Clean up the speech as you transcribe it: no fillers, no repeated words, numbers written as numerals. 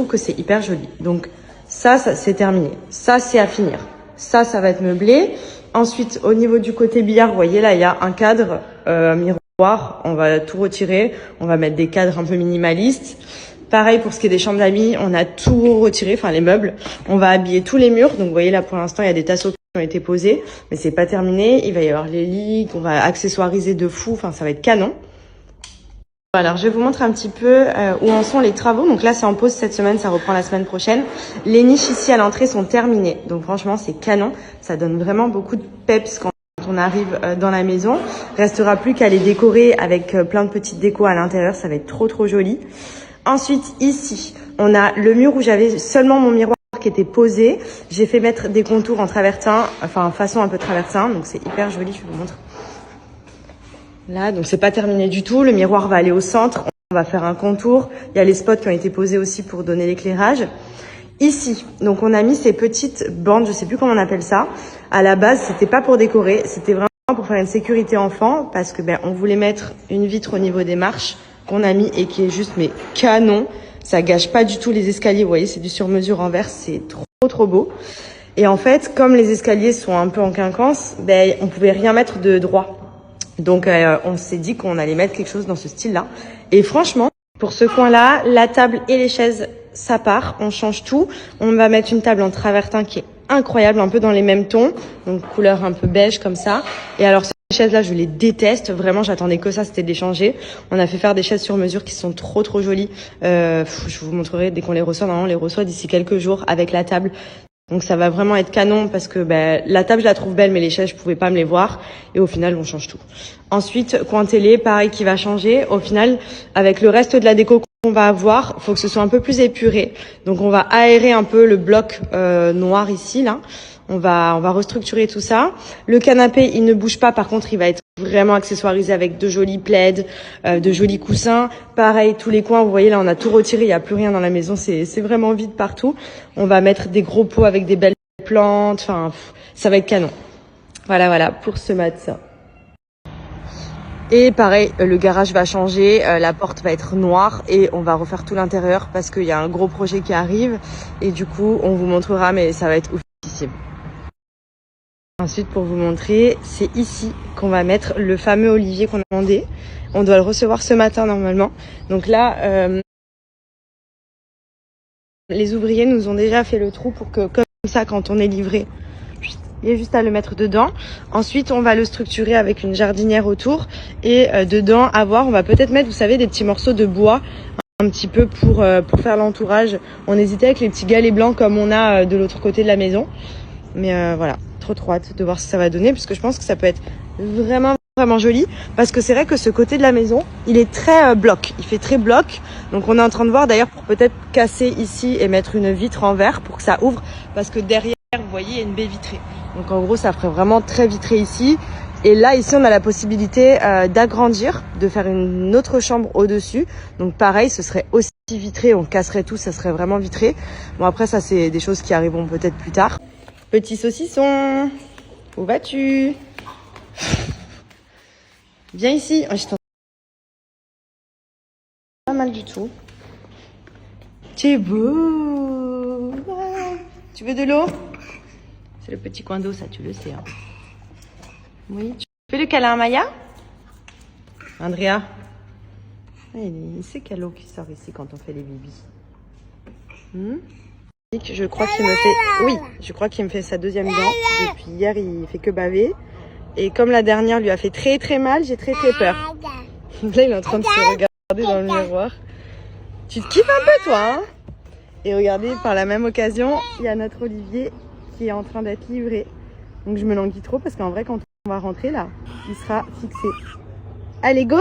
trouve que c'est hyper joli. Donc ça c'est terminé. Ça, c'est à finir. Ça va être meublé. Ensuite, au niveau du côté billard, vous voyez là, il y a un cadre miroir. On va tout retirer. On va mettre des cadres un peu minimalistes. Pareil pour ce qui est des chambres d'amis, on a tout retiré, enfin les meubles. On va habiller tous les murs. Donc vous voyez là, pour l'instant, il y a des tasseaux qui ont été posés, mais c'est pas terminé. Il va y avoir les lits qu'on va accessoiriser de fou. Enfin, ça va être canon. Alors, je vais vous montrer un petit peu où en sont les travaux. Donc là, c'est en pause cette semaine, ça reprend la semaine prochaine. Les niches ici à l'entrée sont terminées. Donc franchement, c'est canon. Ça donne vraiment beaucoup de peps quand on arrive dans la maison. Restera plus qu'à les décorer avec plein de petites décos à l'intérieur. Ça va être trop joli. Ensuite, ici, on a le mur où j'avais seulement mon miroir qui était posé. J'ai fait mettre des contours en travertin, enfin façon un peu travertin. Donc c'est hyper joli, je vous montre. Là, donc c'est pas terminé du tout. Le miroir va aller au centre. On va faire un contour. Il y a les spots qui ont été posés aussi pour donner l'éclairage. Ici, donc on a mis ces petites bandes, je sais plus comment on appelle ça. À la base, c'était pas pour décorer, c'était vraiment pour faire une sécurité enfant parce que on voulait mettre une vitre au niveau des marches qu'on a mis et qui est juste mais canon. Ça gâche pas du tout les escaliers. Vous voyez, c'est du sur-mesure en verre, c'est trop beau. Et en fait, comme les escaliers sont un peu en quinconce, on pouvait rien mettre de droit. Donc, on s'est dit qu'on allait mettre quelque chose dans ce style-là. Et franchement, pour ce coin-là, la table et les chaises, ça part. On change tout. On va mettre une table en travertin qui est incroyable, un peu dans les mêmes tons. Donc, couleur un peu beige comme ça. Et alors, ces chaises-là, je les déteste. Vraiment, j'attendais que ça, c'était de les changer. On a fait faire des chaises sur mesure qui sont trop jolies. Je vous montrerai dès qu'on les reçoit. Normalement, on les reçoit d'ici quelques jours avec la table. Donc ça va vraiment être canon parce que la table je la trouve belle mais les chaises je pouvais pas me les voir et au final on change tout. Ensuite coin télé pareil qui va changer. Au final avec le reste de la déco qu'on va avoir, faut que ce soit un peu plus épuré. Donc on va aérer un peu le bloc noir ici là. On va restructurer tout ça. Le canapé, il ne bouge pas. Par contre, il va être vraiment accessoirisé avec de jolis plaids, de jolis coussins. Pareil, tous les coins, vous voyez, là, on a tout retiré. Il n'y a plus rien dans la maison. C'est vraiment vide partout. On va mettre des gros pots avec des belles plantes. Enfin, ça va être canon. Voilà, pour ce mat. Et pareil, le garage va changer. La porte va être noire et on va refaire tout l'intérieur parce qu'il y a un gros projet qui arrive. Et du coup, on vous montrera, mais ça va être oufissime. Ensuite, pour vous montrer, c'est ici qu'on va mettre le fameux olivier qu'on a demandé. On doit le recevoir ce matin normalement. Donc là, les ouvriers nous ont déjà fait le trou pour que, comme ça, quand on est livré, il y a juste à le mettre dedans. Ensuite, on va le structurer avec une jardinière autour. Et dedans, on va peut-être mettre, vous savez, des petits morceaux de bois un petit peu pour faire l'entourage. On hésitait avec les petits galets blancs comme on a de l'autre côté de la maison. Mais voilà. Trop hâte de voir ce que ça va donner parce que je pense que ça peut être vraiment joli parce que c'est vrai que ce côté de la maison il est très bloc, il fait très bloc, donc on est en train de voir d'ailleurs pour peut-être casser ici et mettre une vitre en verre pour que ça ouvre parce que derrière vous voyez il y a une baie vitrée, donc en gros ça ferait vraiment très vitré ici. Et là ici on a la possibilité d'agrandir, de faire une autre chambre au-dessus, donc pareil ce serait aussi vitré, on casserait tout, ça serait vraiment vitré. Bon après ça c'est des choses qui arriveront peut-être plus tard. Petit saucisson, où vas-tu? Viens ici. Oh, je t'entends pas mal du tout. Tu es beau. Tu veux de l'eau? C'est le petit coin d'eau, ça tu le sais. Hein. Oui. Tu fais le câlin à Maya? Andrea? Il sait qu'il y a l'eau qui sort ici quand on fait les bibis. Je crois qu'il me fait, oui, je crois qu'il me fait sa deuxième dent. Depuis hier, il fait que baver. Et comme la dernière lui a fait très mal, j'ai très peur. Là, il est en train de se regarder dans le miroir. Tu te kiffes un peu, toi, hein? Et regardez, par la même occasion, il y a notre Olivier qui est en train d'être livré. Donc je me languis trop parce qu'en vrai, quand on va rentrer là, il sera fixé. Allez, go!